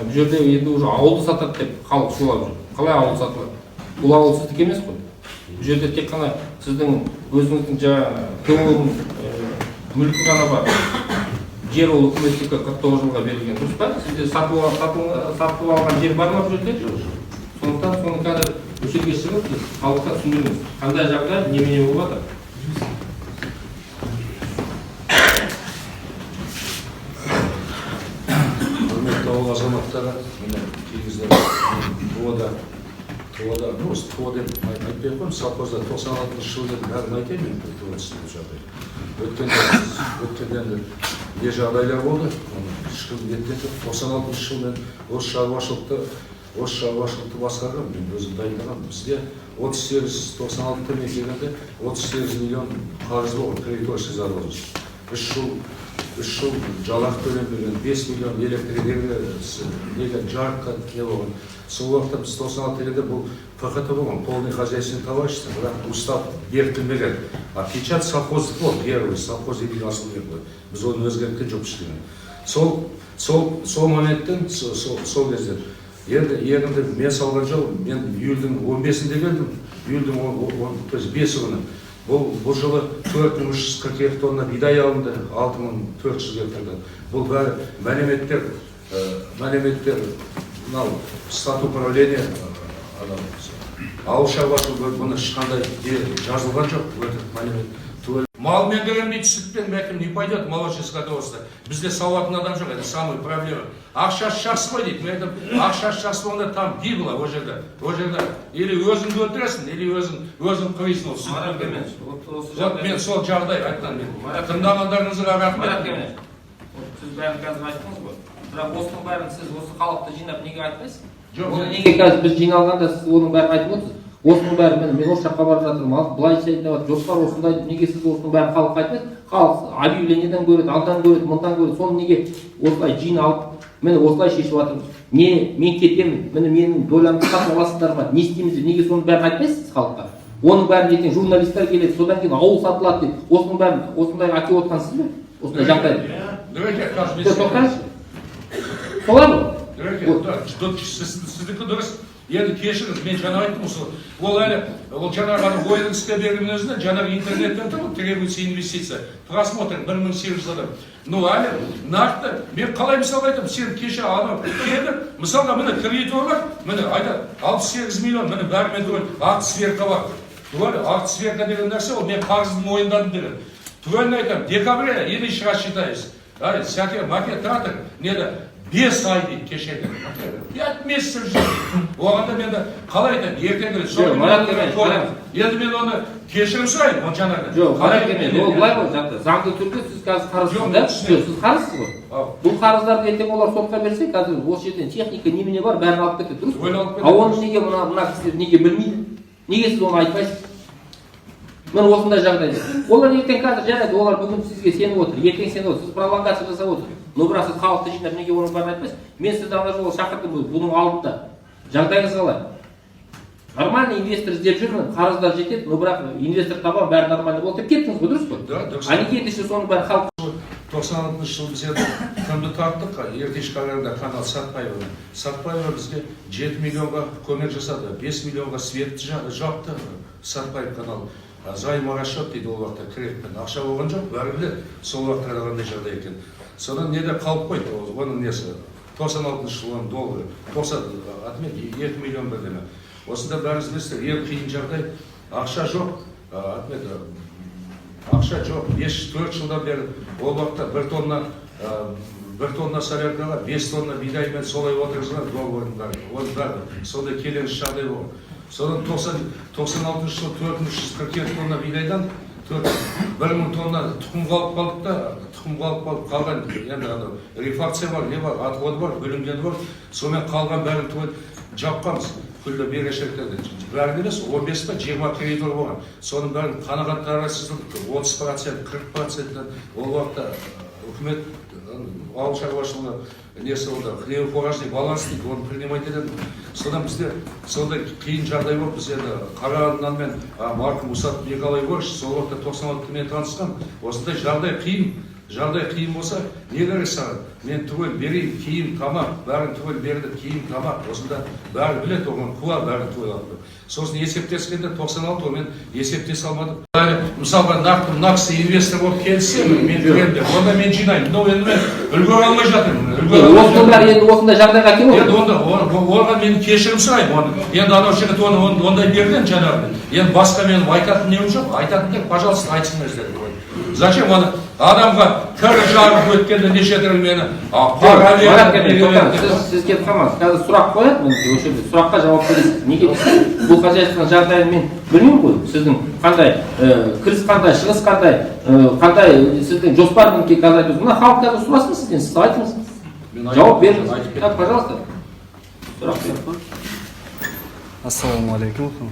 Бұл жерде енді уже ауылды сатады деп халық шулап жүр. Қалай ауыл сатылады? Бұл ауыл сіздікі емес қой. Бұл жерде тек қана сіздің өзіңіздің жаңағы ТО-ның мүлкі ғана бар. Жер ол үкіметтікі 49 жылға берілген. Дұрыс па? Сізде сатып алған жер бар ма бұл жерде? Сондықтан соны қазір өшерге шығып, халыққа түсіндіріңіз. Қандай жағдай, немене болып жатыр? Құрметті азаматтары, міне кеңіздер ТО деп айтпай қойым, совхозда 96 жылдың бәрін айтайын мен ТО түсінген жағдай. Өткенде не жағдайлар болды, ешкім нетпеді. 96 жыл мен осы шаруашылықты басқарған, мен өзім дайындаған. Бізде 96-ті мен келгенде 38 миллион қарыз болған, кредиторский задолженность. 3 жыл жалақы төленбеген, 5 миллион электроэнергия жарыққа не болған. Сол уақытта біз 96-лерде бұл ПХТ болған, полный хозяйственный товарищество, бірақ устав бекітілмеген. А печать совхоздық болды, первый совхоз или асылбек болды. Біз оны өзгерткен жоқ ештеңе. Сол моменттен, сол кезде, енді мен салған жол, мен июльдің 15-інде келдім, июльдің 5 күні. Бұл жылы 4342 тонна бидай алынды, 6400 гектардан. Бұл бәрі мәліметтер, стат управления, ауыл шаруашылығы бұны ешқандай жазылған жоқ, мәлімет. Мал мен беремін дейді, сүтпен бәкім не пойдет, молочный скотоводство. Бізде сауатын адам жоқ, это самый проблема. Ақшасы жақсы қой дейді, мен айтам, ақшасы жақсы болғанда там гибла о жерде. Или өзіңді өлтіресің, или өзің қойсын ол сүтпен. Вот мен сол жағдай айтқан мен. Тыңдағандарыңызға рахмет. Сіз бәрін қазір айттыңыз ғой. Бірақ осының бәрін сіз осы халықты жинап неге айтпайсыз? Оны неге қазір біз жиналғанда сіз оның бәрін айтып отырсыз? Осының бәрі мен осы жаққа барып жатырмын, былайша жоспар осындай, неге сіз осының бәрін халыққа айтпайсыз? Халық объявлениеден көреді, алдан көреді, мындан көреді, соны неге осылай жиналып, міне осылай шешіп жатырмыз. Мен кетемін, міне менің долямды сатып аласыздар ма? Не істейміз деп, неге соның бәрін айтпайсыз халыққа? Оның бәрін ертең журналистер келеді, содан кейін ауыл сатылады деп, осының бәрін осындай әкеп отырғансыз ба? Осындай жағдайды. Тоқтаңызшы. Солай ма? Сіздікі дұрыс. Енді кешіріңіз, мен жаңа айттым осы. Ол жаңағы ойының іске берген өзінде, жаңағы интернеттен тұр, требуется инвестиция. Просмотр 1800 адам. Ну, әлі нақты, мен қалай мысал айтам, сен кеше адам келді, мысалға міне кредитор бар, міне айтады, 68 миллион, міне бәрімен түгел, акт сверка бар. Акт сверка деген нәрсе, ол мен қарызды мойындадым деген. Түгелін айтам, декабря, едінші рассчитаюсь. Сәке, макет, тратор, неде? 5 ай дейді кешеді. 5 месяц жүрді. Оғанда мен де қалай айтам, ертең келеді. Енді мен оны кешірім сұрайын, оны жаңағы. Жоқ, қарай келмейді. Ол былай ғой, заңды түрде сіз қазір қарызсыз да? Сіз қарызсыз ғой. Бұл қарыздарды ертең олар сотқа берсе, қазір осы жерден техника немене бар, бәрін алып кетеді, дұрыс па? А оны неге мына кісілер неге білмейді? Неге сіз оны айтпайсыз? Мен осындай жағдайда. Олар ертең қазір жарайды, олар бүгін сізге сеніп отыр, ертең сеніп отыр, сіз пролонгация жасап отыр. Но бірақ сіз халықты жинап неге оның бәрін айтпайсыз? Мен сізді ана жолы шақырдым, бұның алдында. Жағдайыңыз қалай? Нормальный инвестор іздеп жүрмін, қарыздар жетеді, но бірақ инвестор табам, бәрі нормальный болды деп кеттіңіз ғой, дұрыс қой? Да, дұрыс. А неге ендеше соның бәрі халық 96 жыл біз енді кімді тарттық, ертеш қарағанда канал Сатпаева бізге 7 миллионға көмек жасады, 5 миллионға светті жапты Сатпаев канал. Займа расчет дейді ол уақытта кредитпен. Ақша болған жоқ, бәрі біледі, сол уақытта қандай жағдай екен. Содан неде қалып қойды, оның несі 96 жыл оның доллары, 2 миллион бірдеме. Осында бәріңіз білесіздер, ең қиын жағдай, ақша жоқ, ақша жоқ, 5-4 жылдан бері ол уақытта 1 тонна соляркаға 5 тонна бидаймен солай отырғызған доллардың бәрі, сондай келеңсіз жағдай болған. Содан 96 жыл 442 тонна бидайдан 1000 тонна тұқым қалып қалған, енді рефакция бар, не бар, отход бар, бөлінгені бар, сонымен қалған бәрін түгел жапқанбыз. Күлді берешектерді. Бәрін емес, 15 па 20 кредитор болған. Соның бәрін қанағаттанарсыздық 30%, 40%-тен ол уақытта үкімет ауыл шаруашылығы несі олда, хлебофуражный баланс дейді, оны принимать етеді. Содан бізде сондай қиын жағдай болып, біз енді Қарағандыдан мен марқұм Усатов Николай Егорович сол уақытта 96-мен танысқан. Осындай жағдай қиын жағдай қиын болса, не керек саған? Мен түгел берейін, киім, тамақ, бәрін түгел берді, киім, тамақ, осында бәрі білет, оған қуа, бәрі түгел алды. Сосын есептескенде 96, мен есептес алмадым. Мысалға, нақсы инвестор болып келсе, мен келді, онда мен жинаймын, но енді мен үлгере алмай жатырмын. Осының бәрі енді осындай жағдайға келіп отыр. Енді оған мен кешірім сұраймын. Енді анау жігіт ондай берген жаңағы. Енді басқа менің айтатын нем жоқ, айтатын тек, пожалуйста, айтсыңыздар. Зачем оны адамға кірі жарып өткенде неше түрлі мені сіз кетіп қалмаңыз. Қазір сұрақ қояды, осы жерде сұраққа жауап бересіз. Неге бұл хозяйствоның жағдайын мен білмеймін ғой. Сіздің қандай кіріс қандай, шығыс қандай сіздің жоспарыңызды қазір айтыңыз. Мына халық қазір сұрасын сізден, сіз айтыңыз. Жауап беріңіз. Так, пожалуйста. Сұрақ беріңіз. Ассалаумағалейкум.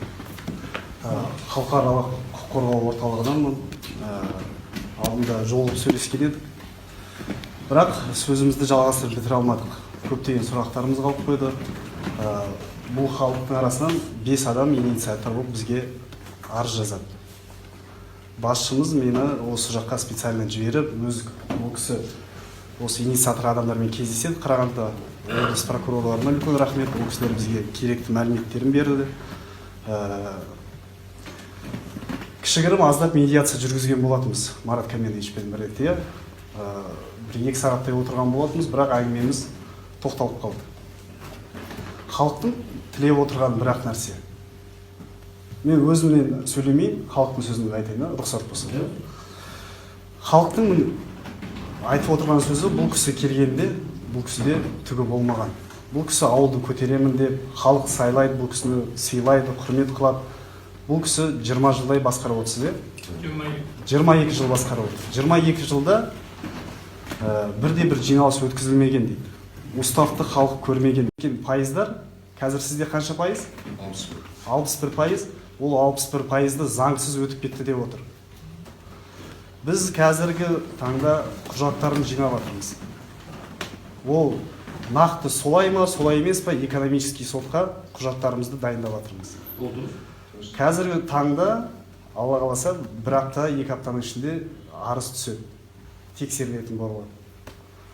Халықаралық құқық қорғау орталығыданмын. Алдында жолығып сөйлескен едік. Бірақ сөзімізді жалғастырып бітіре алмадық. Көптеген сұрақтарымыз қалып қойды. Бұл халықтың арасынан 5 адам инициатор болып бізге арыз жазады. Басшымыз мені осы жаққа специально жіберіп, ол кісі осы инициатор адамдармен кездеседі. Қарағанды облыс прокурорларына үлкен рахмет. Ол кісілер бізге керекті мәліметтерін берді. Кішігірім аздап медиация жүргізген болатынбыз Марат Каменовичпен бірге. Бір 2 сағаттай отырған болатынбыз, бірақ әңгімеміз тоқталып қалды. Халықтың тілеп отырған бір-ақ нәрсе. Мен өзімнен сөйлемейін, халықтың сөзін айтайын, рұқсат болса. Халықтың айтып отырған сөзі, бұл кісі келгенде, бұл кісіде түгі болмаған. Бұл кісі ауылды көтеремін деп, халық сайлайды, бұл кісіні сыйлайды, құрмет қылады. Бұл кісі 20 жылдай басқарып отырсыз, 22 жыл басқарып отыр. 22 жылда бірде-бір жиналыс өткізілмеген дейді. Уставты халық көрмеген. Пайыздар, қазір сізде қанша пайыз? 61%. Ол 61%-ды заңсыз өтіп кетті деп отыр. Біз қазіргі таңда құжаттарын жинап жатырмыз. Ол нақты солай ма, солай емес па, экономический сотқа құжаттарымызды дайындап жатырмыз. Қазіргі таңда, Алла қаласа, бір апта, 2 аптаның ішінде арыз түседі. Тексерілетін болады.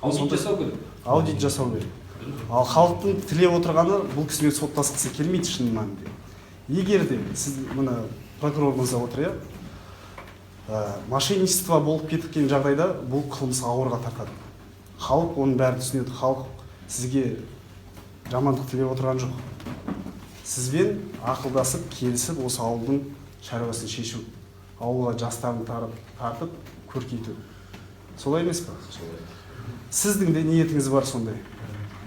Аудит жасау керек. Аудит жасау керек. Ал халықтың тілеп отырғаны бұл кісімен соттасқысы келмейді шын мәнінде. Егер де сіз мына прокурорымызда отыр, мошенничество болып кеткен жағдайда бұл қылмыс ауырға тартады. Халық оның бәрін түсінеді. Халық сізге жамандық тілеп отырған жоқ. Сізбен ақылдасып, келісіп, осы ауылдың шаруасын шешу, ауылға жастарын тартып, көркейту. Солай емес па? Сіздің де ниетіңіз бар сондай.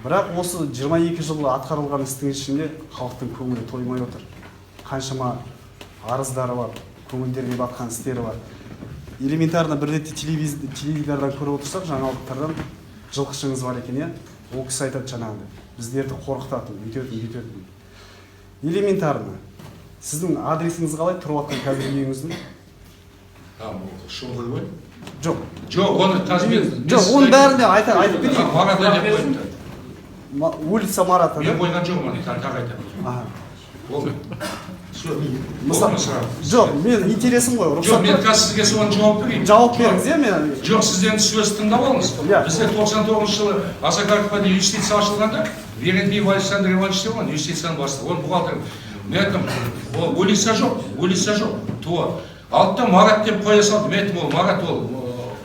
Бірақ осы 22 жылы атқарылған істің ішінде халықтың көңілі тоймай отыр. Қаншама арыздары бар, көңілдерге батқан істері бар. Элементарно бір ретте телевизордан көріп отырсақ, жаңалықтардан жылқышыңыз бар екен, ол кісі айтады жаңағыдай. Біздерді қорқытатын, бүйтетін. Элементарно. Сіздің адресіңіз қалай тұрып атқан қазір үйіңіздің? Шоғыл ғой? Жоқ. Жоқ, оны қазір жоқ, оның бәрінде айтып кетейін. Марата деп қойыпты. Улица Марата. Мен қойған жоқпын, тағы айтамын. Жоқ, мен интересім ғой. Жоқ, мен қазір сізге соған жауап берейін. Жауап беріңіз, мен. Жоқ, сізден сөз тыңдап алыңыз. Бізде 99 жылы Осакаровқа дейін юстиция ашылғанда, Верендиев Александр Иванович деп он юстицияның бастығы, он бухгалтер. Мен айттым, улица жоқ, то. Алтта Марат деп қоя салды, мен айттым, ол Марат ол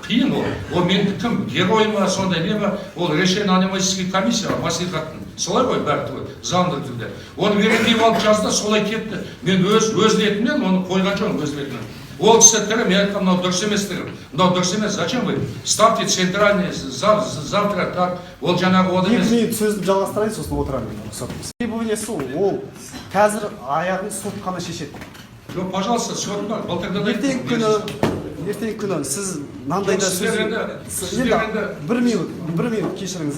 қиын ол. Ол менің кім, герой ма, сондай не ма, ол решение аниматический комиссия, маслихаттың. Солай ғой бәрі түгел, заңды түрде. Оны Верендиев алып жазды, солай кетті. Мен өз ниетімнен оны қойған жоқпын өз ниетімнен. Ол кісі тірі, мен айтқам, мынау дұрыс емес тірі. Мынау дұрыс емес, зачем вы? Ставьте центральный, завтра так, ол жаңағы ода емес. 2 минут сөзді жалғастырайын, сосын отырамын. Требованиясы ол қазір аяғын сот қана шешеді. Жоқ, пожалуйста, сот бар. Ертең күні сіз мынандайда сөз... Бір минут кешіріңіз,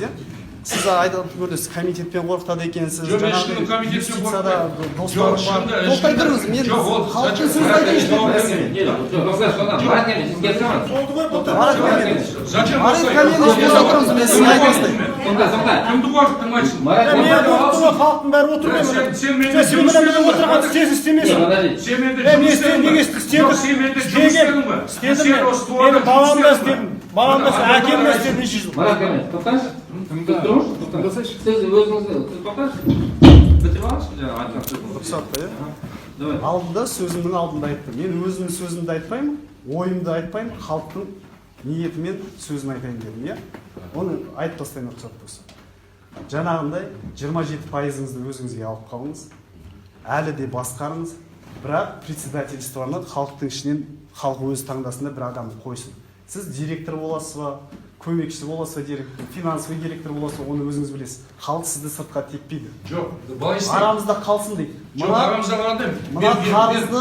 Сіз айтып көрдіңіз, комитетпен қорқытады екенсіз. Жоқ, ешкім комитетпен қорқытпайды. Достары бар. Тоқтай тұрыңыз, мен халықтың сөзін маған да әкем өстен неше жыл. Марат Кәмел, тоқтаңызшы. Сіз тұрыңызшы, тоқтаңызшы. Сіз өзіңізді, сіз тоқтаңызшы. Бітіріп алыңызшы жаңағы айтқан сөзіңізді. Рұқсат иә. Давай. Алдында сөзімнің алдында айттым. Мен өзімнің сөзімді айтпаймын, ойымды айтпаймын, халықтың ниетімен сөзін айтайын дедім, иә. Оны айтып тастайын рұқсат болса. Жаңағындай 27%-ыңызды өзіңізге алып қалыңыз. Әлі де басқарыңыз. Бірақ председательствоны халықтың ішінен халық өзі таңдасында бір адамды қойсын. Сіз директор боласыз ба, көмекші боласыз ба, финансовый директор боласыз ба, оны өзіңіз білесіз. Халық сізді сыртқа теппейді. Жоқ, былай істейді. Арамызда қалсын дейді. Жоқ, арамызда қалғанда мына қарызды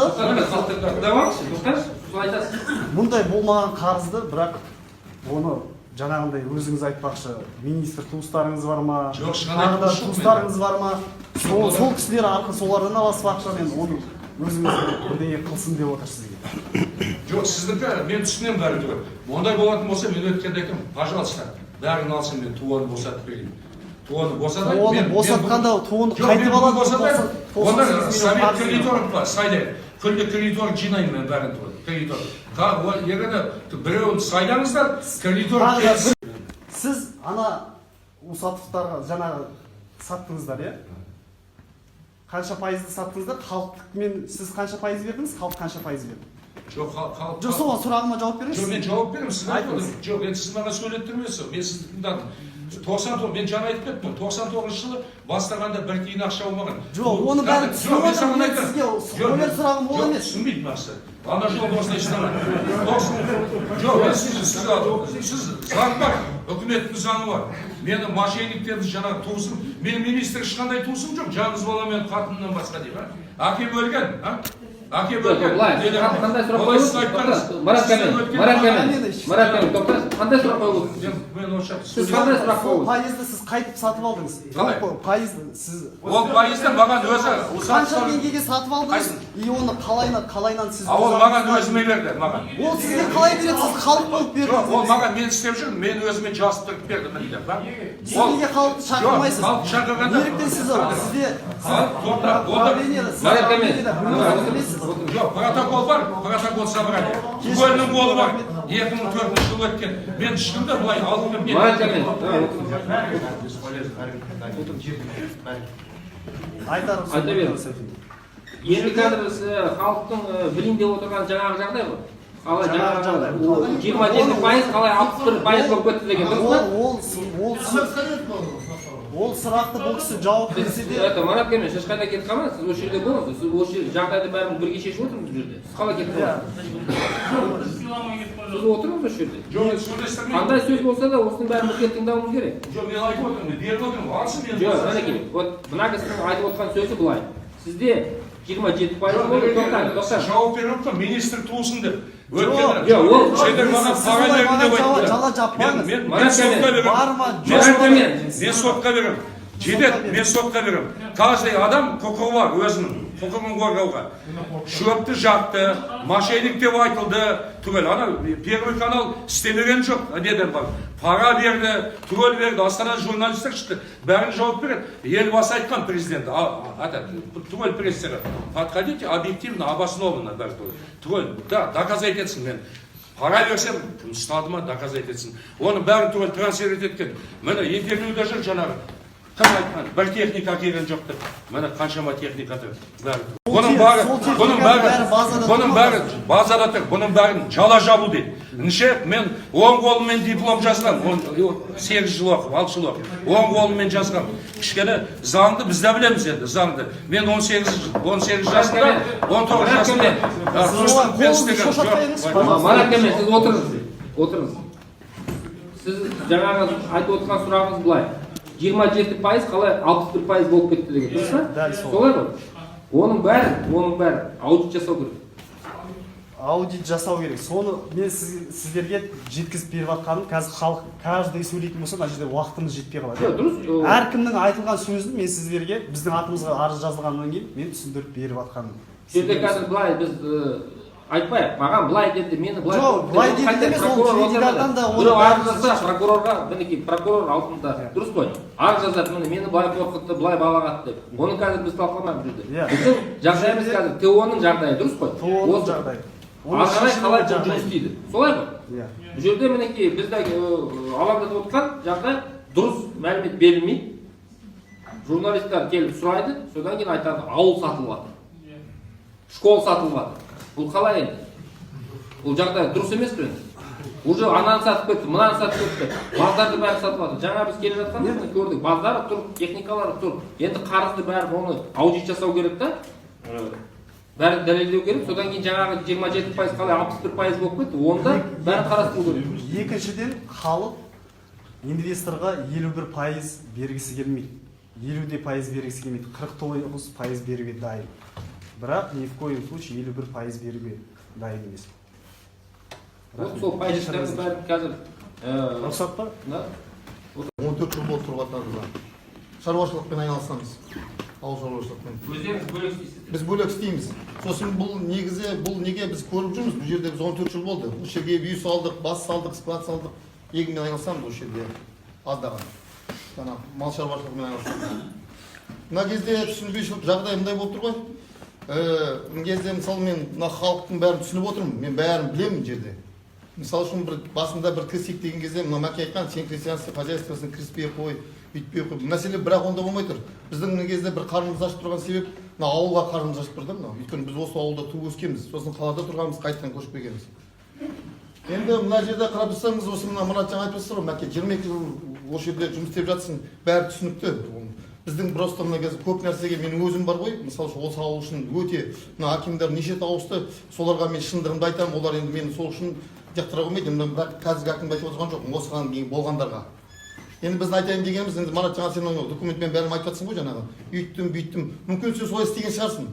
Даваңызшы, тоқтаңызшы. Сол айтасыз. мұндай болмаған қарызды, бірақ оны жаңағындай өзіңіз айтпақшы, министр туыстарыңыз бар ма, Жоқ, ешқандай тағы да туыс жоқ туыстарыңыз бар ма, сол кісілер арқылы солардан аласыз ақшамен, оны өзіңіз бірдеңе қылсын деп отыр сізге. Жоқ, сіздікі мен түсінемін бәрі түгел. Ондай болатын болса, мен өткенде айтамын, пожалуйста, бәрін алсын, мен туаны босатып берейін. Туаны босатайын. Туаны босатқанда туынды қайтып алады. Онда совет кредиторым бар, сайдайын. Күнде кредитор жинаймын мен бәрін туын. Кредитор. Егер біреуін сайдаңыздар, кредитор келсін. Сіз ана Усатовтарға жаңағы саттыңыздар, иә? Қанша пайызды саттыңыздар? Халықмен сіз қанша пайыз бердіңіз? Халық қанша пайыз берді? Жоқ, халық. Жоқ, соған сұрағыма жауап беріңіз. Жоқ, мен жауап беремін, сіз айтыңыз. Жоқ, енді сіз маған сөйлеттірмейсіз. Мен сізді тыңдадым. 99, мен жаңа айтып кеттім, 99 жылы бастағанда бір тиын ақша болмаған. Жоқ, оны бәрін түсініп отырмын, мен сізге ойлар сұрағым ол емес. Түсінбейді мақсат. Ана жолда осылай істемеді. Жоқ, сіз заң бар, үкіметтің заңы бар. Мені мошенниктерді жаңағы туысым, мен министр ешқандай туысым жоқ, жалғыз баламен қатыннан басқа деп, әкем өлген, әкем өлген. Қандай сұрақ қойылды? Марат Кәмел, тоқтаңызшы. Қандай сұрақ қойылды? Сіз қандай сұрақ қойылды? Пайызды сіз қайтып сатып алдыңыз. Қалай? Пайызды сіз... Ол пайызды маған өзі... Қанша теңгеге сатып алдыңыз? И оны қалайнан сіз... Ол маған өзіме берді, маған. Ол сізге қалай береді, сіз халық болып бердіңіз. Ол маған мен істеп жүрмін, мен өзіме жазып тұрып бердім, міндеп. Сіз неге халықты шақырмайсыз? Жоқ, халықты шақырғанда... Неліктен сізде... Марат Кәмел, жоқ, протокол бар, протокол собрание. Түгелінің қолы бар. 2004 жыл өткен. Мен шынында бұлай алдым мен. Марат Кәмел, айта беріңіз. Енді қазір халықтың білейін деп отырған жаңағы жағдай ғой. Қалай жаңағы 27%, қалай 61% болып кетті деген дұрыс па? Ол сұрақты бұл кісі жауап берсе де... Марат Кәмел, сіз қайда кетіп қалмаңыз, сіз осы жерде болыңыз, сіз осы жағдайды бәрін бірге шешіп отырмыз бұл жерде. Сіз қалай кетіп қалмаңыз? Сіз отырыңыз осы жерде. Қандай сөз болса да осының бәрін бірге тыңдауымыз керек. Жоқ, мен айтып отырмын, беріп отырмын, алсын мен... Жоқ, әнекей, мына кісінің айтып отырған сөзі былай. Сізде 27% болды, тоқтаңыз. Жауап беріп отырмын, министр туысын деп. Мен сотқа беремін. Жетеді, мен сотқа беремін. Каждый адам құқығы бар өзінің, құқығын қорғауға. Шөпті жапты, мошенник деп айтылды, түгел. Ана Первый канал істемеген жоқ, неден бар. Пара берді, түгел берді, Астана журналистер шықты, бәрін жауап береді. Елбасы айтқан президент, түгел пресстері. Подходите объективно, обоснованно, түгел. Да, доказать етсін мен. Пара берсем, ұстады ма, доказать етсін. Оның бәрін түгел трансфер еткен. Мені интервьюда жүр жаңағы. Кім айтқан? Бір техника келген жоқ деп. Міне қаншама техника тұр. Бұның бәрі базада тұр. Бұның бәрін жала жабу дейді. Неше мен 10 қолыммен диплом жазған. 8 жыл оқып, 6 жыл оқып. 10 қолыммен жазған. Кішкене заңды біз де білеміз енді, заңды. Мен 18 жасында, 19 жасында. Марат Кәмел, сіз отырыңыз. Сіз жаңағы айтып отырған сұрағыңыз былай. 27% қалай 61% болып кетті деген дұрыс па? Солай ғой. Оның бәрі аудит жасау керек. Аудит жасау керек. Соны мен сіздерге жеткізіп беріп жатқаным, қазір халық каждый сөйлейтін болса, мына жерде уақытымыз жетпей қалады. Дұрыс. Әркімнің айтылған сөзін мен сіздерге біздің атымызға арыз жазылғаннан кейін мен түсіндіріп беріп жатқаным. Жерде қазір былай біз айтпайық, маған былай деді, мені былай... Жоқ, былай деді емес, ол теледидардан да... Біреу арыз жазса, прокурорға, мінекей, прокурор алдында, дұрыс қой. Арыз жазады, мені былай қорқытты, былай балағатты деп. Оны қазір біз талқыламаймыз жүрді. Біздің жағдайымыз қазір ТО-ның жағдайы, дұрыс қой? ТО-ның жағдайы. ары қарай қалай жұмыс істейді. Солай ғой? Иә. Бұл жерде мінекей бізде алаңдатып отқан жағдай дұрыс мәлімет берілмейді. Журналистер келіп сұрайды, содан кейін айтады, ауыл сатылып жатыр. Школ сатылып жатыр. Бұл қалай енді? Бұл жағдай дұрыс емес пе? Уже ананы сатып кетті, мынаны сатып кетті. Баздарды бәрі сатып жатыр. Жаңа біз келе жатқанда көрдік. Баздары тұр, техникалары тұр. Енді қарызды бәрі оны аудит жасау керек та. Бәрі дәлелдеу керек. Содан кейін жаңағы 27% қалай 61% болып кетті. Онда бәрі қарастыру керек. Екіншіден, халық инвесторға 51% бергісі келмейді. 50% бергісі келмейді. 49% беруге дайын. Бірақ ни в коем случае 51% беруге дайын емес. Вот сол пайыздардың бәрін қазір рұқсат па? 14 жыл болып тұрып жатырмыз. Шаруашылықпен айналысамыз. Ауыл шаруашылықпен. өздеріңіз бөлек істейсіздер. Біз бөлек істейміз. Сосын бұл неге біз көріп жүрміз? Бұл жерде біз 14 жыл болды. Бұл жерге үй салдық, бас салдық, склад салдық. Егінмен айналысамыз осы жерде аздаған. Жаңа мал шаруашылығымен айналысамыз. Мына кезде түсінбеушілік жағдай мындай болып тұр ғой. Мына кезде мысалы мен мына халықтың бәрін түсініп отырмын. Мен бәрін білемін жерде. Мысалы үшін бір басында бір кірсек деген кезде мына Мәке айтқан сен крестьянский хозяйствосын кіріспей қой, бүйтпей қой. Мәселе бірақ онда болмай тұр. Біздің мына кезде бір қарнымыз ашып тұрған себеп мына ауылға қарнымыз ашып тұр да мынау. Өйткені біз осы ауылда туып өскенбіз. Сосын қалада тұрғанбыз, қайтадан көшіп келгенбіз. Енді мына жерде қарап тұрсаңыз осы мына Мұрат жаңа айтып отыр ғой, Мәке 22 жыл осы жерде жұмыс істеп жатсың, бәрі түсінікті. Біздің просто мына кезде көп нәрсеге менің өзім бар ғой. Мысалы осы ауыл үшін өте мына акимдар неше ауысты, соларға мен шындығымды айтамын. Олар енді мені сол үшін жақтыра қоймайды. Бірақ қазіргі акимді айтып отырған жоқпын, осыған дейін болғандарға. Енді біз айтайын дегеніміз, енді Марат жаңа сен документпен бәрін айтып жатсың ғой жаңағы. Үйттім, бүйттім. Мүмкін сен солай істеген шығарсың.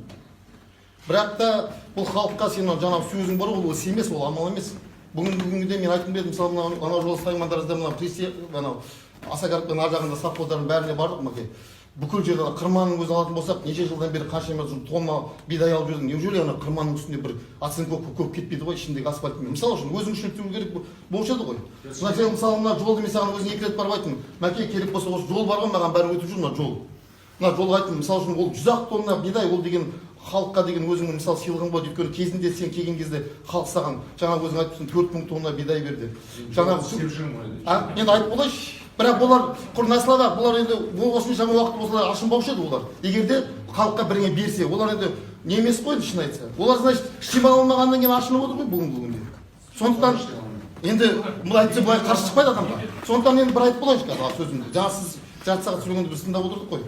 Бірақ та бұл халыққа сен жаңағы сөзің бар ғой, ол іс емес, ол амал емес. Бүгінгі мен айтып едім, мысалы анау жолы Саймандарызда мына Асакарпен ар жағында совхоздардың бәріне бардық Мәке. Бүкіл жерде қырманның өзін алатын болсақ, неше жылдан бері қаншама тонна бидай алып жүрдім. Неужели ана қырманның үстінде бір оценка көп кетпейді ғой ішіндегі асфальтмен. Мысалы үшін өзің үшін істеу керек болушы еді ғой. Мына сен мысалы мына жолды мен саған өзің 2 рет барып айттым. Мәке керек болса осы жол бар ғой, маған бәрі өтіп жүр мына жол. Мына жолға айттым, мысалы үшін ол 100 тонна бидай, ол деген халыққа деген өзіңнің мысалы сыйлығың болады. Өйткені кезінде сен келген кезде халық саған жаңа өзің айтыпсың 4000 тонна бидай берді. Жаңа енді айтып болайшы. Бірақ олар құрнаслада, бұлар енді осыншама уақыт болса ашынбаушы еді олар. Егер де халыққа біріңе берсе, олар енді не емес қой шын айтса. Олар значит штимал алмағаннан кейін ашынып отыр ғой бүгінгі күнде. Сондықтан енді былай айтса былай қарсы шықпайды адамға. Сондықтан енді бір айтып болайыншы қазір сөзімді. Жаңа сіз жарты сағат сөйлегенде біз тыңдап отырдық қой.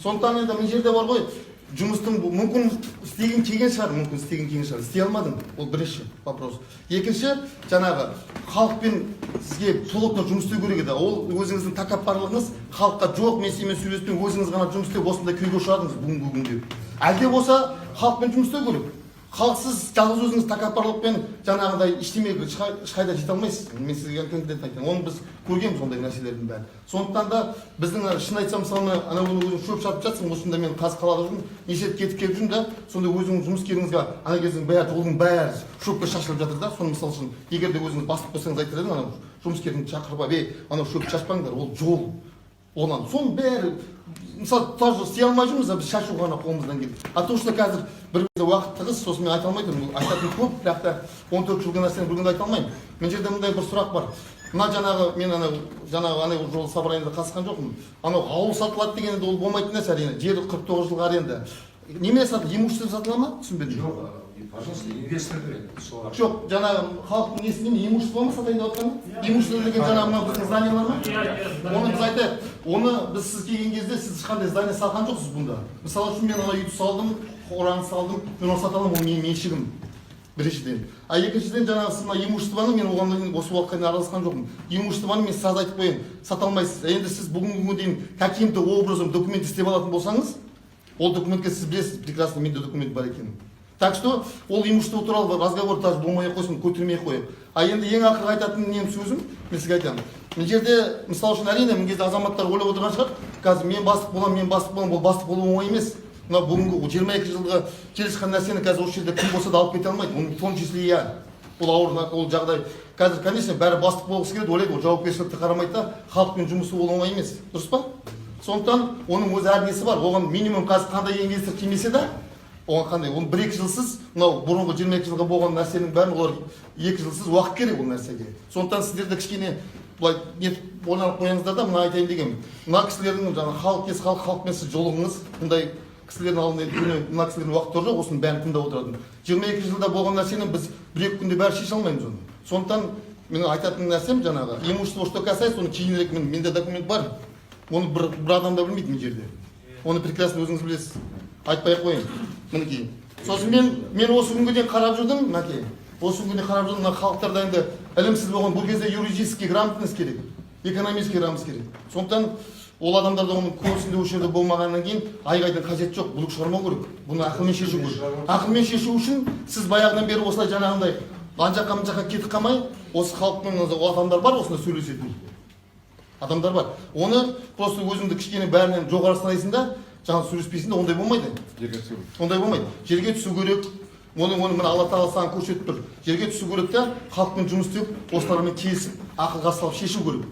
Сондықтан енді мына жерде бар ғой, жұмыстың мүмкін істеген келген шығар, істей алмадың. Ол бірінші вопрос. Екінші, жаңағы халықпен сізге плотно жұмыс істеу керек еді. Ол өзіңіздің тәкаппарлығыңыз халыққа жоқ, мен сенімен сөйлеспей өзіңіз ғана жұмыс істеп осындай күйге ұшырадыңыз бүгінгі күнде. Әлде болса халықпен жұмыс істеу керек. Халықсыз жалғыз өзіңіз тәкаппарлықпен жаңағыдай ештемеге ешқайда жете алмайсыз. Мен сізге конкретно айтайын. Оны біз көргенбіз ондай нәрселердің бәрін. Сондықтан да біздің шын айтсам мысалы ана өзің шөп шапып жатсың, осында мен қазір қалада жүрмін, неше кетіп келіп жүрмін да, сонда өзіңнің жұмыскеріңізге ана кездің бәрі жолдың бәрі шөпке шашылып жатыр да, соны мысалы үшін егер де өзіңіз бастық болсаңыз айтар едім, ана жұмыскеріңді шақырып, анау шөпті шашпаңдар, ол жол. Онан соның бәрі мысалы тоже істей алмай жүрміз, біз шашу ғана қолымыздан келді. А то что қазір бір-біріне уақыт тығыз, сосын мен айта алмаймын, айтатын көп, бірақ та 14 жылғы нәрсені бір күнде айта алмаймын. Мен жерде мындай бір сұрақ бар. Мына жаңағы мен анау жол собраниеде қатысқан жоқпын. Анау ауыл сатылады дегенде ол болмайтын нәрсе әрине. Жер 49 жылға аренда. Неме сатылады? Имущество сатыла ма? Түсінбедім. Жоқ, пожалуйста, инвестор керек. Жоқ, жаңағы халықтың несімен имущество ма сатайын деп жатқан? Имущество деген жаңағы мына біздің зданиялар ма? Оны біз айтайық. Оны біз сіз келген кезде сіз ешқандай здание салған жоқсыз бұнда. Мысалы үшін мен ана үйді салдым, қораны салдым, мен оны сата аламын, ол менің меншігім. Біріншіден. А екіншіден жаңағы сіз мына имуществоны мен оған осы уақытқа дейін араласқан жоқпын. Имуществоны мен сразу айтып қояйын, сата алмайсыз. Енді сіз бүгінгі күнге дейін каким-то образом документ істеп алатын болсаңыз, ол документке сіз білесіз прекрасно, менде документ бар екенін. Так что ол имущество туралы разговор даже болмай қойсын, көтермей қойып. А енді ең ақырғы айтатын нем сөзім, мен сізге айтамын. Мына жерде мысалы үшін әрине мына кезде азаматтар ойлап отырған шығар, қазір мен бастық боламын, ол бастық болу оңай емес. Мына бүгінгі 22 жылғы келе жатқан нәрсені қазір осы жерде кім болса да алып кете алмайды. Оның в том числе я. Ол ауыр, ол жағдай. Қазір конечно бәрі бастық болғысы келеді, ойлайды, ол жауапкершілікті қарамайды да, халықпен жұмысы ол оңай емес. Дұрыс па? Сондықтан оның өз әр несі бар. Оған минимум қазір қандай инвестор келмесе де оған қандай оны 1-2 жылсыз мынау бұрынғы 22 жылға болған нәрсенің бәрін олар 2 жылсыз уақыт керек ол нәрсеге. Сондықтан сіздерді кішкене былай нетіп ойланып қойыңыздар да мына айтайын дегенмін. Мына кісілердің жаңағы халықпен сіз жолығыңыз, мұндай кісілердің алдында мына кісілердің уақыты жоқ, осының бәрін тыңдап отыратын. 22 жылда болған нәрсені біз 1-2 күнде бәрі шеше алмаймыз оны. Сондықтан мен айтатын нәрсем жаңағы имущество, что касается, оны кейінірек менде документ бар. Оны бір адам да білмейді мына жерде. Оны прекрасно өзіңіз білесіз. Айтпай ақ қояйын. Мінекей. Сосын мен осы күнге дейін қарап жүрдім, мінекей. Осы күнге дейін қарап жүрдім, мына халықтарда енді ілімсіз болған бұл кезде юридический грамотность керек, экономический грамотность керек. Сондықтан ол адамдарда оның көбісінде осы жерде болмағаннан кейін айғайдың қажеті жоқ, бүлік шығармау керек. Бұны ақылмен шешу керек. Ақылмен шешу үшін сіз баяғыдан бері осылай жаңағындай ан жаққа мына жаққа кетіп қалмай, осы халықтың адамдар бар, осында сөйлесетін адамдар бар. Оны просто өзіңді кішкене бәрінен жоғары санайсың да, жаңа сөйлеспейсің де, ондай болмайды. Ондай болмайды. Жерге түсу керек. Оны мына Алла Тағала саған көрсетіп тұр. Жерге түсу керек та, халықпен жұмыс істеп, осылармен келісіп, ақылға салып шешу керек.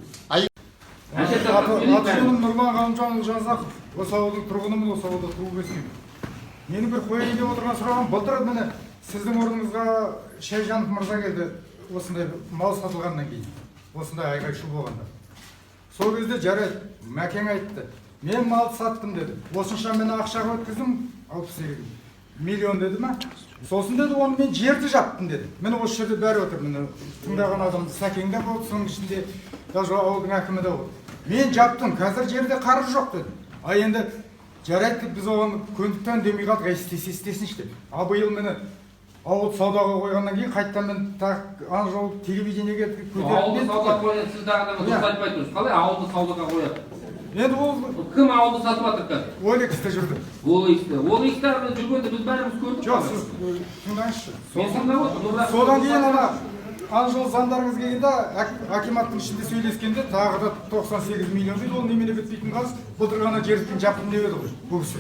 Атжаным Нұрлан Ғалымжанұлы Жазақов, осы ауылдың тұрғынымын, осы ауылда туып өстім. Менің бір қойайын деп отырған сұрағым, былтыр міне сіздің орныңызға Шайжанов мырза келді, осындай мал сатылғаннан кейін, осындай айғай-шу болғанда. Сол кезде жарайды, Мәкең айтты, мен малды саттым деді. Осынша мен ақшаға өткіздім, 68 миллион деді ма? Сосын деді, оны мен жерді жаптым деді. Міне осы жерде бәрі отыр, міне тыңдаған адам Сәкең де болды, соның ішінде даже ауылдың әкімі де болды. Мен жаптым, қазір жерде қаржы жоқ деді. А енді жарайды, біз оған көндіктен демей қалдық, істесінші деп. А биыл міне ауылды саудаға қойғаннан кейін қайттан мен ана жол телевидениеге көтеріп. Ауылды саудаға қояды, сіз дағы дұрыс айтпай тұрсыз. Қалай ауылды саудаға қояды? Енді ол кім ауылды сатып жатыр қазір? OLX-те жүрді. OLX-те жүргенде біз бәріміз көрдік. Жоқ, сіз тыңдаңызшы. Мен тыңдап отырмын. Содан кейін ана жол заңдарыңыз келгенде акиматтың ішінде сөйлескенде тағы да 98 миллион дейді, ол немене бітпейтін қаз, былтыр ғана жерден жаптым деп еді ғой, бұл кісі.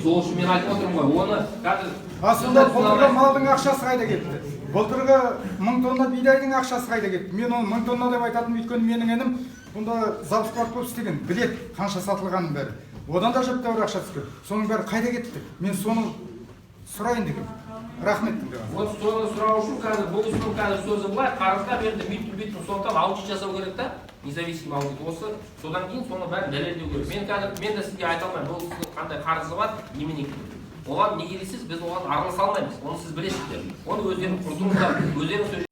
Сол үшін мен айтып отырмын ғой, оны қазір... Сонда былтырғы малдың ақшасы қайда кетті? Былтырғы 1000 тонна бидайдың ақшасы қайда кетті? Мен оны 1000 тонна деп айтатынмын, өйткені менің інім бұнда завод көп істеген, білет қанша сатылғанын бәрі. Одан да жіптәуір ақша түскен. Соның бәрі қайда кетті? Мен соны сұрайын деген. Рахмет тыңдаған. Вот соны сұрау үшін қазір бұл кісінің қазір сөзі былай, қарызға берді, бүйтіп, сондықтан аудит жасау керек та, независимый аудит. Осы содан кейін соны бәрін дәлелдеу керек. Мен де сізге айта алмаймын, бұл кісінің қандай қарызы бар, немене екенін. Оған неге десеңіз, біз оған араласа алмаймыз. Оны сіз білесіздер. Оны өздерің құрдыңыздар, өздерің сөйлесеңіздер.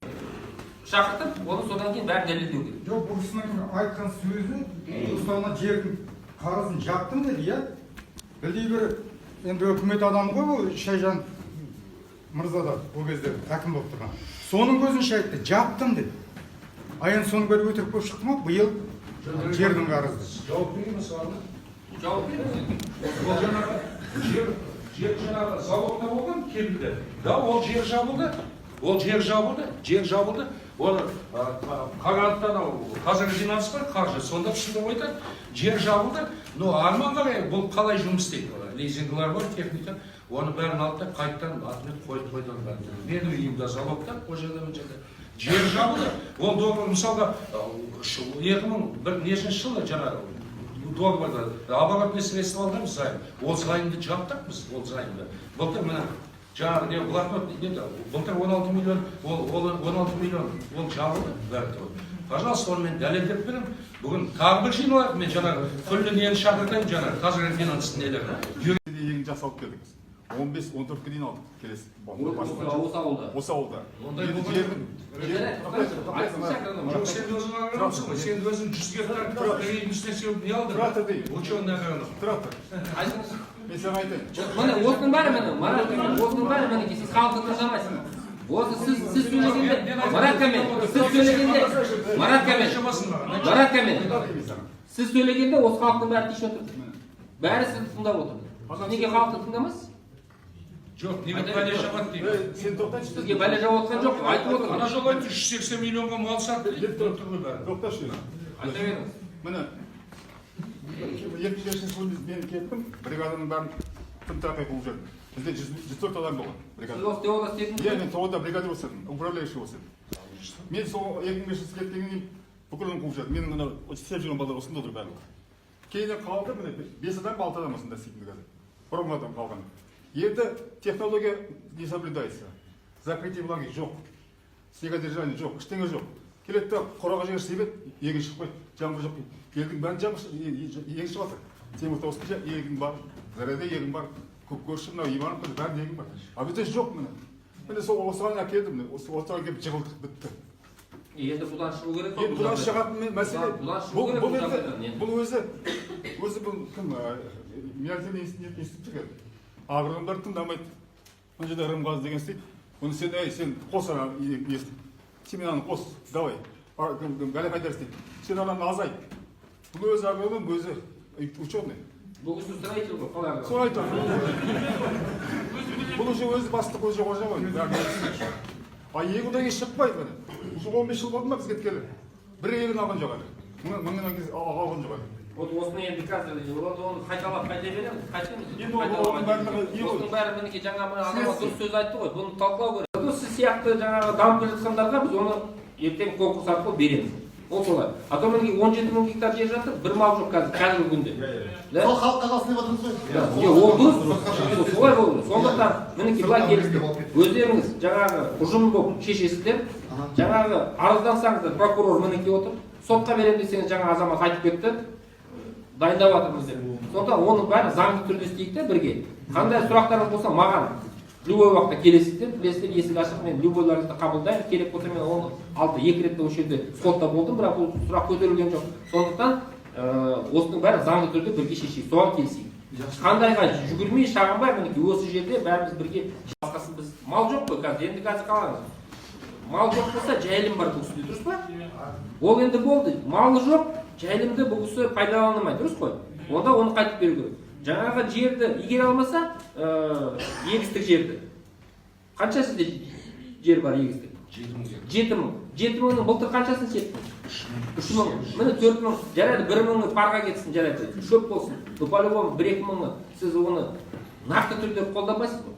Шақыртып, оны содан кейін бәрін дәлелдеу керек. Жоқ, бұл кісінің айтқан сөзі, ұстауына жердің қарызын жаптым деді, иә? Білдей бір, енді үкімет адамы ғой бұл Шайжан мырзада ол кезде әкім болып тұрған. Соның көзінше айтты, жаптым деді. А енді соның бәрі өтірік болып шықты ма? Биыл жердің қарызы. Жауап береміз саған. Жауап береміз. Жер жаңағы заводта болған келді. Да, ол жер жабылды. Жер жабылды. Оны қағанаттан қазіргі жинағыз бар, қаржы. Сонда түсіндіріп айтады, жер жабылды. Но арман қарай, бұл қалай жұмыс істейді? Лизингілер бар, техника. Оны бәрін алды да қайттан атымен қойдан бәрін. Менің үйімде залогта, ол жерде. Жер жабылды. Ол договор, мысалға, 2001 жылы жаңағы договорда оборотный средства алдымыз займ. Ол займды жаптық біз, ол займды. Былтыр мына жаңағы блокнот былтыр 16 миллион, ол 16 миллион, ол жабылды бәрі. Пожалуйста, оны мен дәлелдеп берем. Бүгін тағы бір жиналады, мен жаңағы күллі нені шақыртайын жаңағы қазіргі финанс нелерді. Егін жасалып келдіңіз. 15-14-ке дейін алдық келесі. Осы ауылда. Сен өзің 100 гектар егін не алдың? Ученый айтыңыз. Мен саған айтайын. Міне, осының бәрі мінекей, сіз халықты тыңдамайсыз. Осы сіз сөйлегенде, Марат Кәмен, сіз сөйлегенде осы халықтың бәрі тиіш отыр. Бәрі сізді тыңдап отыр. Неге халықты тыңдамайсыз? Жоқ, неге бәле жабады дейді. Сен тоқтайшы. Сізге бәле жауап отқан жоқ, айтып отыр. Ана жол айтты 180 миллионға мал сатты дейді. Тоқташы. Айта беріңіз. Міне, 25 жыл мен кеттім, бригаданың бәрін тым тақай қуып жүрдім. Бізде 104 адам болған бригада. Сіз осы теода істедіңіз бе? Мен теода бригада болсадым, управляющий болсадым. Мен сол 2005 жыл кеткеннен кейін бүкілін қуып жүрдім. Менің мына істеп жүрген балдар осында отыр барлығы. Кейіннен қалды, міне 5 адам, 6 адам осында істейтін қазір. Бұрынғы адам қалған. Енді технология не соблюдается. Закрытие влаги жоқ. Снегодержание жоқ, ештеңе жоқ. Келеді де қораға жер себет, егін шықпайды, жаңбыр жоқ. Елдің бәрін егін шығып жатыр. Теміртауда егін бар, Заряда егін бар, көрші мынау Иванов бәрін егін бар. А бізде жоқ міне. Міне сол осыған әкелдім, осыған келіп жығылдық, бітті. Енді бұдан шығу керек. Енді бұдан шығатын мәселе бұл өзі бұл кім Мияльдин институты агрономдар тыңдамайды. Мына жерде Рымғазы деген істейді. Оны сен қос семенаны қос, давай. Бәле қайтар істейді. Сен ананы азайт. Бұл өзі агроном, өзі ученый. Бұл кісі строитель ғой, қалай агроном? Солай тұр. Бұл уже өзі бастық, өзі қожа ғой. А егіннен шықпайды міне. Уже 15 жыл болды ма біз кеткелі? Бір егін алған жоқ әлі. Мыңнан кейін алған жоқ әлі. Осыны енді қазір оны қайталап қайта береміз, Енді оның бәрі осының бәрі мінекей жаңа азамат дұрыс сөз айтты ғой, бұны талқылау керек. Сіз сияқты жаңағы дамып келе жатқандарға біз оны ертең конкурс арқылы береміз. Ол солай. А то мінекей 17 мың гектар жер жатыр, бір мал жоқ қазіргі күнде. Сол халыққа қалсын деп отырмыз ғой. Ол дұрыс. Солай болу керек. Сондықтан мінекей былай келістік. Өздеріңіз жаңағы ұжым болып шешесіздер. Жаңағы арыздансаңыздар, прокурор мінекей отыр. Сотқа беремін десеңіз жаңа азамат айтып кетті. Дайындап жатырмыз деп. Сондықтан оның бәрі заңды түрде істейік те бірге. Қандай сұрақтарыңыз болса маған любой уақытта келесіздер, білесіздер, есік ашық, мен любойларыңызды қабылдаймын. Керек болса мен оны алды 2 ретте осы жерде сотта болдым, бірақ бұл сұрақ көтерілген жоқ. Сондықтан осының бәрі заңды түрде бірге шешейік, соған келісейік. Қандайға жүгірмей, шағынбай, мінекей осы жерде бәріміз бірге басқасын біз мал жоқ қой қазір, енді қазір қалаңыз. Мал жоқ болса жайылым бар бұл кісіде, дұрыс па? Ол енді болды, малы жоқ, жайылымды бұл кісі пайдаланылмайды, дұрыс қой? Онда оны қайтып беру керек. Жаңағы жерді игере алмаса, егістік жерді. Қанша сізде жер бар егістік? 7 мың. 7 мыңның былтыр қаншасын сеттің? 3 мың. Міне 4 мың. Жарайды, 1 мыңы парға кетсін, жарайды. Шөп болсын. По-любому 1-2 мыңы сіз оны нақты түрде қолданбайсыз ғой.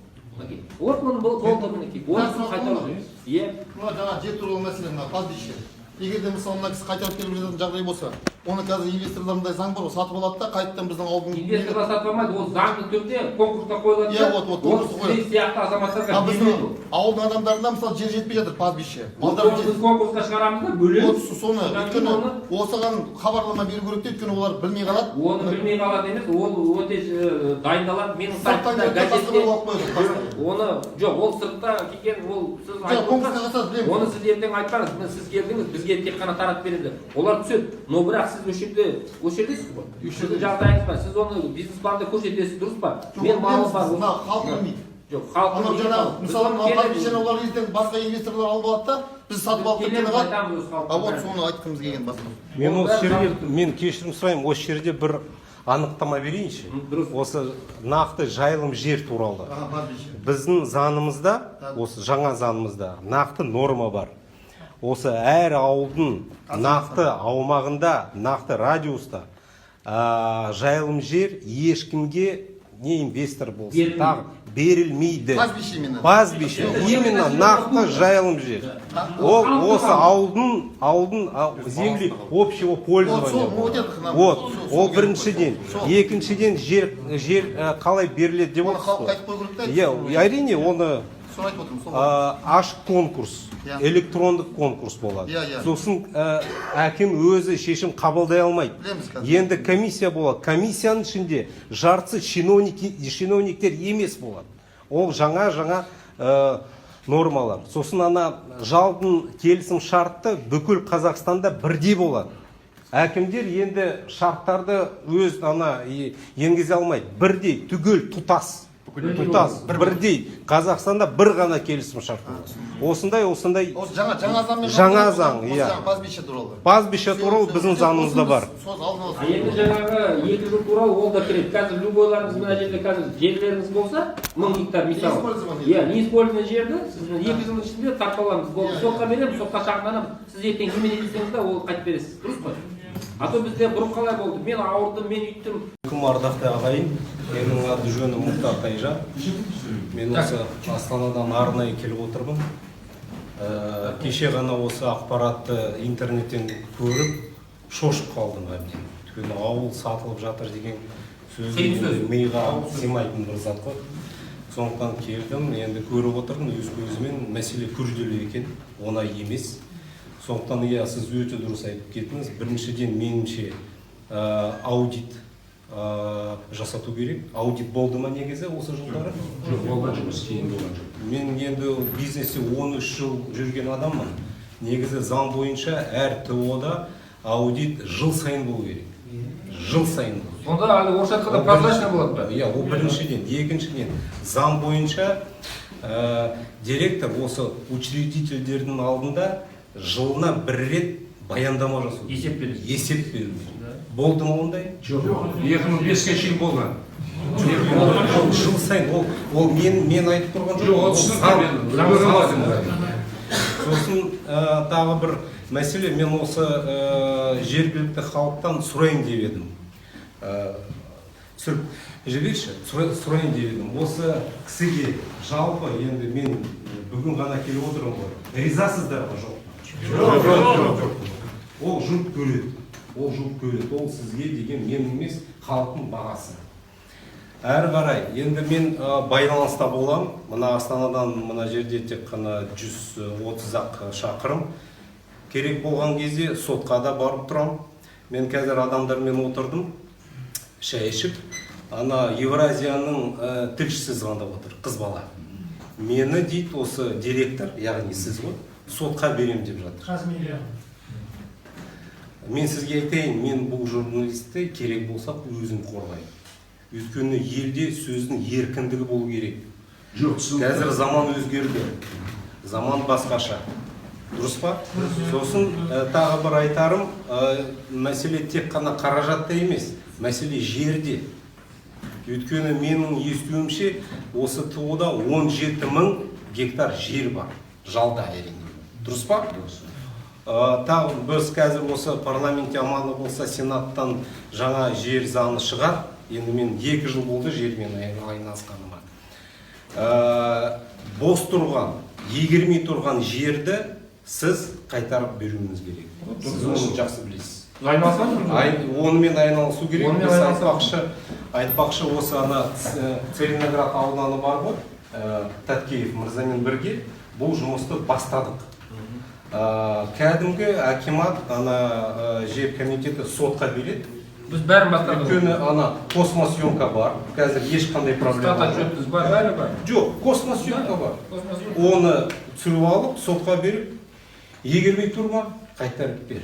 Вот мұны болды мінекей. Онысын қайтару керек. Иә. Жаңа жер туралы мәселе мына пастбище. Егер де мысалы мына кісі қайтарып келіп жататын жағдай болса, оны қазір инвесторларындай заң бар, сатып алады да қайтадан біздің ауылдың инвесторлар сатып алмайды, ол заңды түрде конкурсқа қойылады. Иә, вот конкурсқа қойылады. Сіз сияқты азаматтарға біздің ауылдың адамдарына мысалы жер жетпей жатыр пастбище. Біз конкурсқа шығарамыз да, бөлеміз. Соны өйткені осыған хабарлама беру керек те, өйткені олар білмей қалады. Оны білмей қалады емес, ол өте дайындалады. Менің сайтымда газетте оны жоқ, ол сыртта келген, ол сіз айтып оны сіз ертең айтпаңыз, сіз келдіңіз, бізге тек қана таратып береді. Олар түседі. Но бірақ сіз осы жердесіз ғой. Сіздің жағдайыңыз бар. Сіз оны бизнес-планда көрсетесіз, дұрыс па? Мен малым бар. Халық білмейді. Жоқ, халық білмейді. Мысалы, пастбищені олар ертең басқа инвесторлар алып алады да, біз сатып алып кеткен қалады. А вот соны айтқымыз келген басқа. Мен осы жерде, мен кешірім сұраймын, осы жерде бір анықтама берейінші. Осы нақты жайылым жер туралы. Біздің заңымызда, осы жаңа заңымызда нақты норма бар. Осы әр ауылдың нақты аумағында, нақты радиуста жайылым жер ешкімге не инвестор болсын, берілмейді. Пастбище, именно нақты жайылым жер. Осы ауылдың земли общего пользования. Вот, ол біріншіден. Екіншіден жер қалай беріледі деп отырсыз. Әрине, оны ашық конкурс, электрондық конкурс болады. Сосын әкім өзі шешім қабылдай алмайды. Енді комиссия болады. Комиссияның ішінде жартысы чиновниктер емес болады. Ол жаңа нормалар. Сосын ана жалдың келісім шартты бүкіл Қазақстанда бірдей болады. Әкімдер енді шарттарды өз енгізе алмайды. Бірдей, түгел, тұтас, бірдей. Қазақстанда бір ғана келісім шарт болады. Осындай жаңа заң, иә. Пастбище туралы біздің заңымызда бар. Енді жаңағы 2 жыл туралы ол да кіреді. Қазір любойларыңыз мына жерде қазір жерлеріңіз болса, 1000 гектар мысалы. Иә, неиспользованный жерді сіз 2 жылдың ішінде тартып аламыз. Болды, сотқа береміз, сотқа шағымданамыз. Сіз ертең немене десеңіз де ол қайтып бересіз. Дұрыс қой? А то бізде бұрын қалай болды? Мен ауырдым, мен үйттім. Ардақты ағайын, менің аты жөнім Мұхтар Тайжан. Мен осы Астанадан арнайы келіп отырмын. Кеше ғана осы ақпаратты интернеттен көріп, шошып қалдым әбден. Өйткені ауыл сатылып жатыр деген сөзді миға сыймайтын бір зат қой. сондықтан келдім, енді көріп отырмын өз көзімен, мәселе күрделі екен, оңай емес. Сондықтан сіз өте дұрыс айтып кеттіңіз. Біріншіден меніңше аудит жасату керек. Аудит болды ма негізі осы жылдары? Жоқ, болған жұмыс, кейін болған жоқ. Мен енді бизнесте 13 жыл жүрген адаммын. Негізі заң бойынша әр ТО-да аудит жыл сайын болу керек. Жыл сайын. Сонда әлі орысша айтқанда прозрачный болады ба? Иә, ол біріншіден. Екіншіден, заң бойынша директор осы учредительдердің алдында жылына бір рет баяндама жасау. Есеп беру. Есеп беру. Болды ма ондай? Жоқ, 2005-ке шейін болған. Жыл сайын, ол мен айтып тұрған жоқ. Жоқ, ол түсінікті. Сосын тағы бір мәселе, мен осы жергілікті халықтан сұрайын деп едім. Жібекші, сұрайын деп едім. Осы кісіге жалпы енді мен бүгін ғана келіп отырмын ғой. Ризасыздар ма жоқ? Жоқ. Ол жұрт көреді. Ол сізге деген мен емес, халықтың бағасы. Әрі қарай, енді мен байланыста болам. Мына Астанадан мына жерде тек қана 130-ақ шақырым. Керек болған кезде сотқа да барып тұрам. Мен қазір адамдармен отырдым, шай ішіп. Ана Евразияның тілшісі звондап отыр, қыз бала. Мені дейді осы директор, яғни сіз ғой, сотқа берем деп жатыр. Мен сізге айтайын, мен бұл журналисті керек болса өзін қорғаймын. Өйткені елде сөздің еркіндігі болу керек. Жоқ, қазір заман өзгерді. Заман басқаша. Дұрыс па? Сосын тағы бір айтарым, мәселе тек қана қаражатта емес, мәселе жерде. Өйткені менің естуімше, осы ТО-да 17 000 гектар жер бар. Жалда әрине. Дұрыс па? Тағы біз қазір осы парламентте амалы болса сенаттан жаңа жер заңы шығар. Енді мен 2 жыл болды жермен айналысқаныма. Бос тұрған, егермей тұрған жерді сіз қайтарып беруіңіз керек. Сіз оны жақсы білесіз. Онымен айналысу керек. Айтпақшы осы ана Целиноград ауданы бар ғой, Таткеев мырзамен бірге бұл жұмысты бастадық. Кәдімгі акимат жер комитеті сотқа береді. Біз бәрін бастадық. Өйткені космосъемка бар, қазір ешқандай проблема бар. Жоқ, космосъемка бар. Оны түсіріп алып, сотқа беріп, егермей тұрма, қайтарып бер.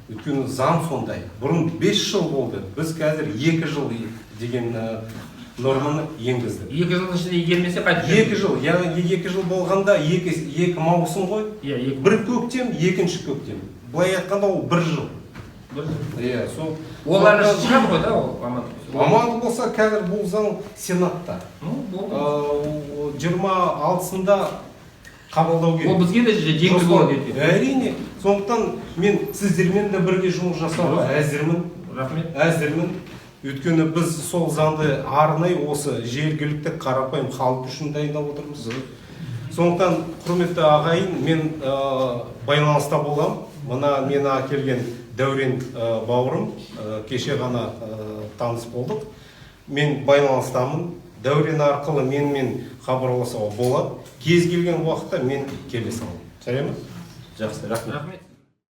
Өйткені заң сондай. Бұрын 5 жыл болды, біз қазір 2 жыл деген норманы енгіздік. 2 жылдың ішінде егермесе қайтып бер. 2 жыл, яғни 2 жыл болғанда 2 маусым ғой, бір көктем, екінші көктем. Былай айтқанда ол 1 жыл. Ол әлі шығады ғой да, ол амандық болса, қазір бұл заң сенатта. 26-сында қабылдау керек. Ол бізге де жеңіл болады ертең. Әрине, сондықтан мен сіздермен де бірге жұмыс жасауға әзірмін. Рахмет. Әзірмін. Өйткені біз сол заңды арнай осы жергілікті қарапайым халық үшін дайындап отырмыз. Сондықтан, құрметті ағайын, мен байланыста болам. Мына мені әкелген Дәурен бауырым, кеше ғана таныс болдық. Мен байланыстамын. Дәурен арқылы менімен хабарласуға болады. Кез келген уақытта мен келе саламын. Сәлем. Жақсы, рахмет.